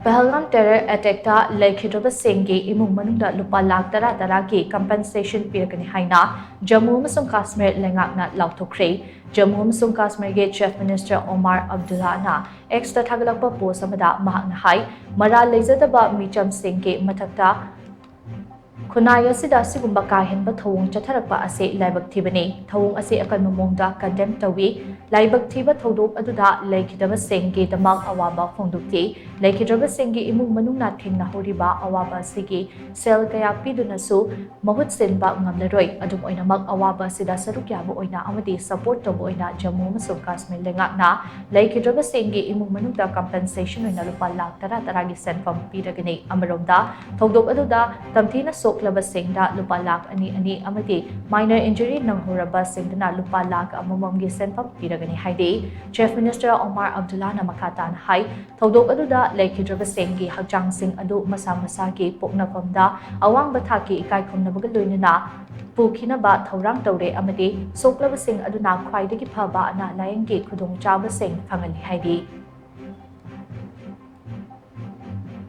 Pahalgam Terror Attack ta Leikhidraba Singi Imung Manung Da Lupa Lakh Taraki compensation Piragani haina Jammu amasung Kashmir leingak na laothokhre Jammu amasung Kashmir ge Chief Minister Omar Abdullah na ex ta thagalakpa post amada mahakna hai mara leijadaba micham Singi mathakta Khunai asida sigumba kahenba thawung chatharakpa ase laibak thibani thawung ase akan mamongda condemn tawi laibak thiba thodop aduda Leikhidraba Singi damak awaba phongdukti Leikhidraba Singi imung manungna thengna horiba awaba sigi sel kaya pidunasu mahut sinba ngamlaroi adum oinamak awaba sida sarukyaba oina amadi support tobo oina Jammu amasung Kashmir leingakna Leikhidraba Singi imung manungda compensation oina Lupa Lakh taragi senfam piragani amaromda thodop aduda tamthina soklaba singda Lupa Lakh ani amadi minor injury nanghuraba singdana Lupa Lakh amamamgi senfam piragani haidi Chief Minister Omar Abdullah na makatan hai thodop aduda Leikhidraba Singi hakjang sing adu masa-masagi poknafamda awang bathaki ikai khomnabaga loinana pukhinaba thorang tawre amadi soklaba sing aduna khwaidagi phaba ana layangi khudong chaba sing phangali haidi